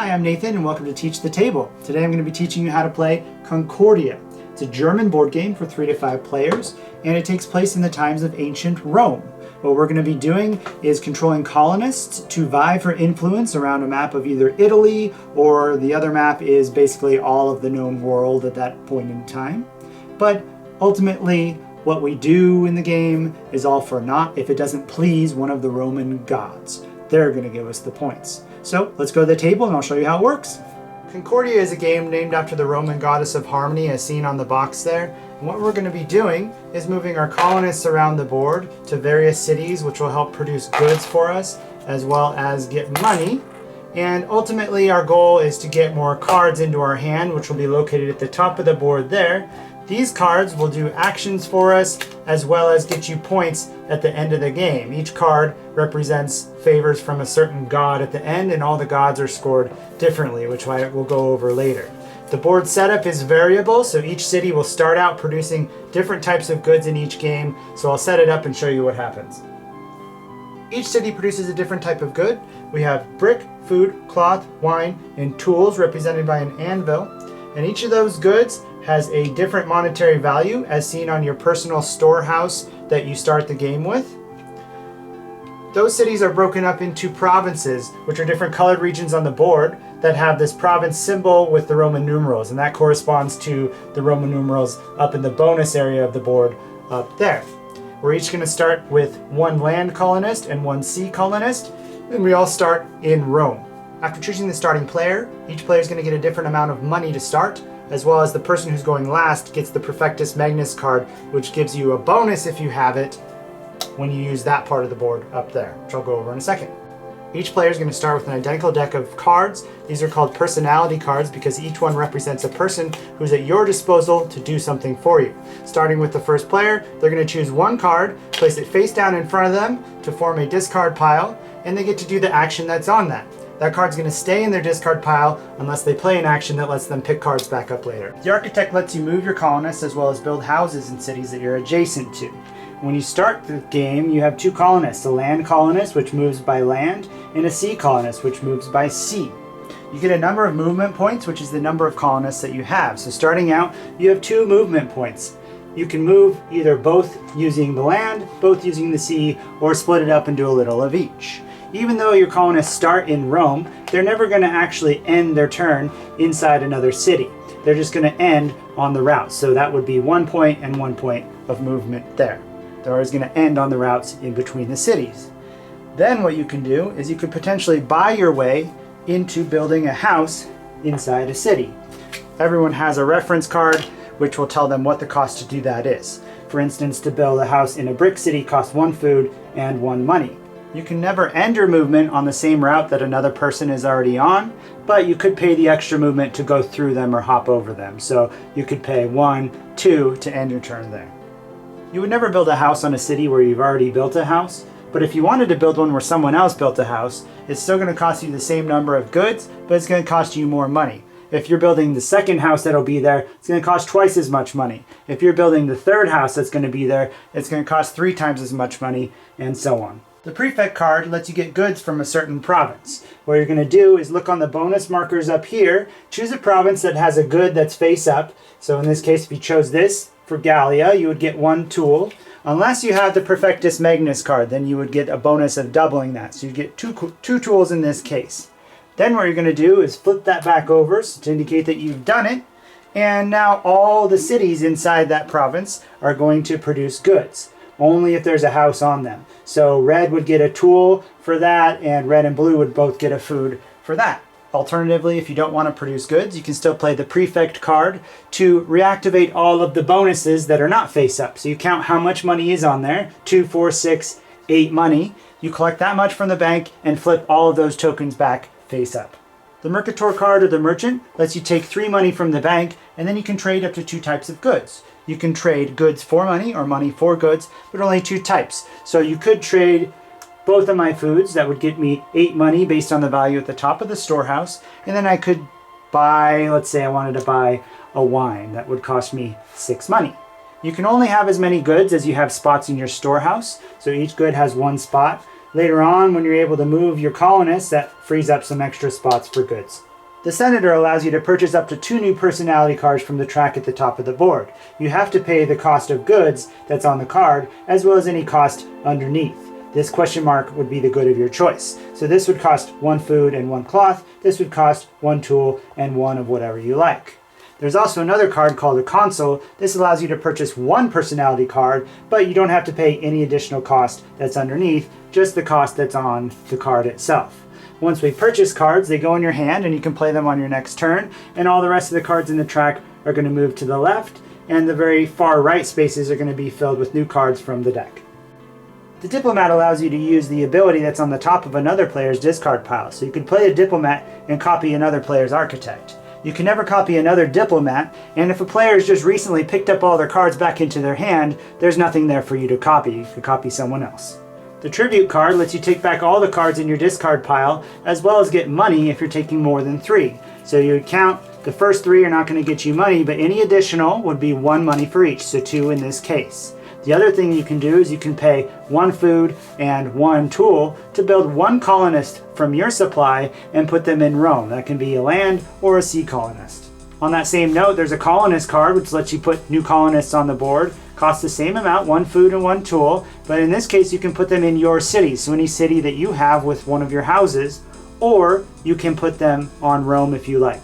Hi, I'm Nathan and welcome to Teach the Table. Today I'm going to be teaching you how to play Concordia. It's a German board game for 3 to 5 players and it takes place in the times of ancient Rome. What we're going to be doing is controlling colonists to vie for influence around a map of either Italy or the other map is basically all of the known world at that point in time. But ultimately, what we do in the game is all for naught if it doesn't please one of the Roman gods. They're going to give us the points. So let's go to the table and I'll show you how it works. Concordia is a game named after the Roman goddess of harmony as seen on the box there. And what we're going to be doing is moving our colonists around the board to various cities which will help produce goods for us as well as get money. And ultimately our goal is to get more cards into our hand, which will be located at the top of the board there. These cards will do actions for us as well as get you points at the end of the game. Each card represents favors from a certain god at the end, and all the gods are scored differently, which we'll go over later. The board setup is variable, so each city will start out producing different types of goods in each game, so I'll set it up and show you what happens. Each city produces a different type of good. We have brick, food, cloth, wine, and tools represented by an anvil, and each of those goods has a different monetary value as seen on your personal storehouse that you start the game with. Those cities are broken up into provinces, which are different colored regions on the board that have this province symbol with the Roman numerals, and that corresponds to the Roman numerals up in the bonus area of the board up there. We're each going to start with one land colonist and one sea colonist, and we all start in Rome. After choosing the starting player, each player is going to get a different amount of money to start, as well as the person who's going last gets the Prefectus Magnus card, which gives you a bonus if you have it when you use that part of the board up there, which I'll go over in a second. Each player is going to start with an identical deck of cards. These are called personality cards because each one represents a person who's at your disposal to do something for you. Starting with the first player, they're going to choose one card, place it face down in front of them to form a discard pile, and they get to do the action that's on that. That card's going to stay in their discard pile unless they play an action that lets them pick cards back up later. The architect lets you move your colonists as well as build houses in cities that you're adjacent to. When you start the game, you have two colonists, a land colonist which moves by land and a sea colonist which moves by sea. You get a number of movement points, which is the number of colonists that you have. So starting out, you have 2 movement points. You can move either both using the land, both using the sea, or split it up and do a little of each. Even though your colonists start in Rome, they're never going to actually end their turn inside another city. They're just going to end on the route. So that would be 1 point and 1 point of movement there. They're always going to end on the routes in between the cities. Then what you can do is you could potentially buy your way into building a house inside a city. Everyone has a reference card which will tell them what the cost to do that is. For instance, to build a house in a brick city costs 1 food and 1 money. You can never end your movement on the same route that another person is already on, but you could pay the extra movement to go through them or hop over them. So you could pay 1, 2 to end your turn there. You would never build a house on a city where you've already built a house, but if you wanted to build one where someone else built a house, it's still going to cost you the same number of goods, but it's going to cost you more money. If you're building the second house that'll be there, it's going to cost twice as much money. If you're building the third house that's going to be there, it's going to cost 3 times as much money, and so on. The Prefect card lets you get goods from a certain province. What you're going to do is look on the bonus markers up here, choose a province that has a good that's face up. So in this case, if you chose this for Gallia, you would get 1 tool. Unless you have the Prefectus Magnus card, then you would get a bonus of doubling that. So you get two tools in this case. Then what you're going to do is flip that back over to indicate that you've done it. And now all the cities inside that province are going to produce goods, only if there's a house on them. So red would get a tool for that, and red and blue would both get a food for that. Alternatively, if you don't want to produce goods, you can still play the Prefect card to reactivate all of the bonuses that are not face up. So you count how much money is on there, 2, 4, 6, 8 money. You collect that much from the bank and flip all of those tokens back face up. The Mercator card, or the Merchant, lets you take 3 money from the bank, and then you can trade up to 2 types of goods. You can trade goods for money or money for goods, but only 2 types. So you could trade both of my foods. That would get me 8 money based on the value at the top of the storehouse. And then I could buy, let's say I wanted to buy a wine. That would cost me 6 money. You can only have as many goods as you have spots in your storehouse. So each good has 1 spot. Later on, when you're able to move your colonists, that frees up some extra spots for goods. The Senator allows you to purchase up to 2 new personality cards from the track at the top of the board. You have to pay the cost of goods that's on the card, as well as any cost underneath. This question mark would be the good of your choice. So this would cost 1 food and 1 cloth. This would cost 1 tool and 1 of whatever you like. There's also another card called a console. This allows you to purchase 1 personality card, but you don't have to pay any additional cost that's underneath, just the cost that's on the card itself. Once we purchase cards, they go in your hand and you can play them on your next turn, and all the rest of the cards in the track are going to move to the left, and the very far right spaces are going to be filled with new cards from the deck. The Diplomat allows you to use the ability that's on the top of another player's discard pile, so you can play a Diplomat and copy another player's Architect. You can never copy another Diplomat, and if a player has just recently picked up all their cards back into their hand, there's nothing there for you to copy. You could copy someone else. The Tribute card lets you take back all the cards in your discard pile, as well as get money if you're taking more than 3. So you would count the first 3 are not going to get you money, but any additional would be 1 money for each, so 2 in this case. The other thing you can do is you can pay 1 food and 1 tool to build 1 colonist from your supply and put them in Rome. That can be a land or a sea colonist. On that same note, there's a colonist card which lets you put new colonists on the board. Costs the same amount, 1 food and 1 tool, but in this case you can put them in your city, so any city that you have with one of your houses, or you can put them on Rome if you like.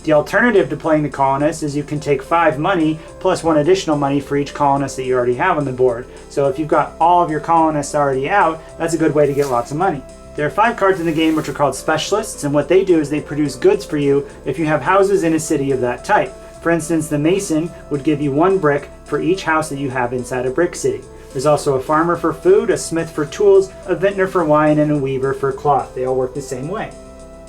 The alternative to playing the colonists is you can take 5 money plus 1 additional money for each colonist that you already have on the board. So if you've got all of your colonists already out, that's a good way to get lots of money. There are 5 cards in the game which are called specialists, and what they do is they produce goods for you if you have houses in a city of that type. For instance, the Mason would give you 1 brick for each house that you have inside a brick city. There's also a farmer for food, a smith for tools, a vintner for wine, and a weaver for cloth. They all work the same way.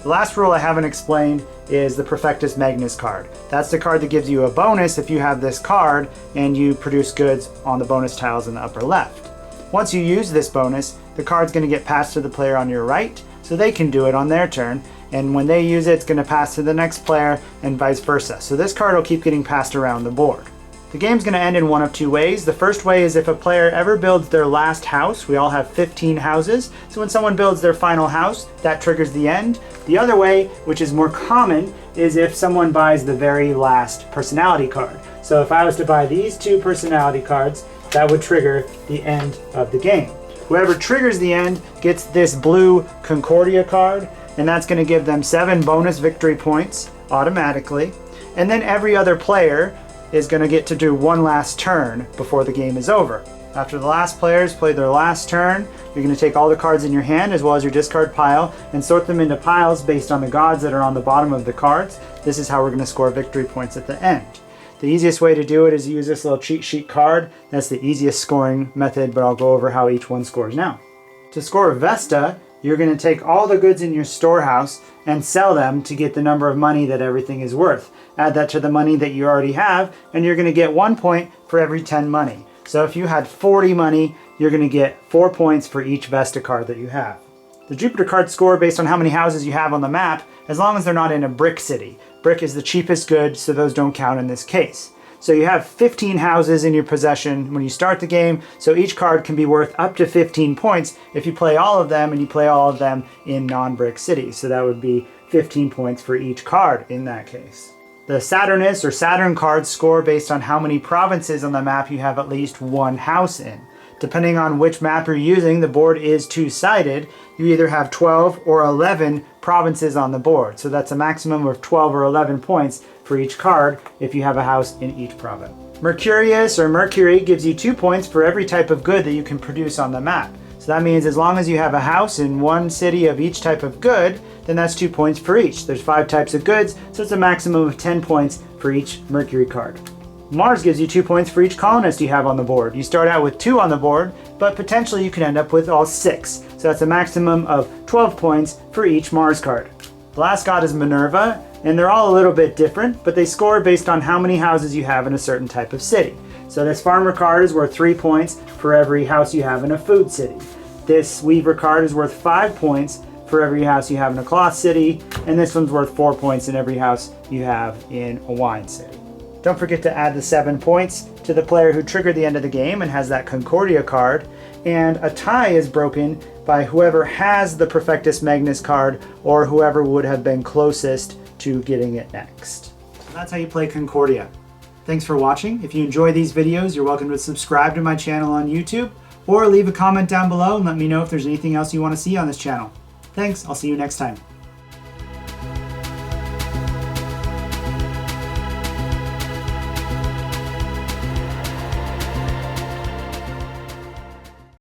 The last rule I haven't explained is the Prefectus Magnus card. That's the card that gives you a bonus if you have this card and you produce goods on the bonus tiles in the upper left. Once you use this bonus, the card's going to get passed to the player on your right, so they can do it on their turn, and when they use it, it's going to pass to the next player and vice versa. So this card will keep getting passed around the board. The game's going to end in one of 2 ways. The first way is if a player ever builds their last house. We all have 15 houses, so when someone builds their final house, that triggers the end. The other way, which is more common, is if someone buys the very last personality card. So if I was to buy these 2 personality cards, that would trigger the end of the game. Whoever triggers the end gets this blue Concordia card, and that's going to give them 7 bonus victory points automatically. And then every other player is going to get to do 1 last turn before the game is over. After the last players play their last turn, you're going to take all the cards in your hand as well as your discard pile and sort them into piles based on the gods that are on the bottom of the cards. This is how we're going to score victory points at the end. The easiest way to do it is use this little cheat sheet card. That's the easiest scoring method, but I'll go over how each one scores now. To score Vesta, you're going to take all the goods in your storehouse and sell them to get the number of money that everything is worth. Add that to the money that you already have, and you're going to get 1 point for every 10 money. So if you had 40 money, you're going to get 4 points for each Vesta card that you have. The Jupiter cards score based on how many houses you have on the map, as long as they're not in a brick city. Brick is the cheapest good, so those don't count in this case. So you have 15 houses in your possession when you start the game, so each card can be worth up to 15 points if you play all of them, and you play all of them in non-brick cities. So that would be 15 points for each card in that case. The Saturnus or Saturn cards score based on how many provinces on the map you have at least 1 house in. Depending on which map you're using, the board is 2-sided. You either have 12 or 11 provinces on the board. So that's a maximum of 12 or 11 points for each card if you have a house in each province. Mercurius or Mercury gives you 2 points for every type of good that you can produce on the map. So that means as long as you have a house in 1 city of each type of good, then that's 2 points for each. There's 5 types of goods, so it's a maximum of 10 points for each Mercury card. Mars gives you 2 points for each colonist you have on the board. You start out with 2 on the board, but potentially you can end up with all 6. So that's a maximum of 12 points for each Mars card. The last god is Minerva, and they're all a little bit different, but they score based on how many houses you have in a certain type of city. So this farmer card is worth 3 points for every house you have in a food city. This weaver card is worth 5 points for every house you have in a cloth city, and this one's worth 4 points in every house you have in a wine city. Don't forget to add the 7 points to the player who triggered the end of the game and has that Concordia card, and a tie is broken by whoever has the Prefectus Magnus card or whoever would have been closest to getting it next. So that's how you play Concordia. Thanks for watching. If you enjoy these videos, you're welcome to subscribe to my channel on YouTube or leave a comment down below and let me know if there's anything else you want to see on this channel. Thanks, I'll see you next time.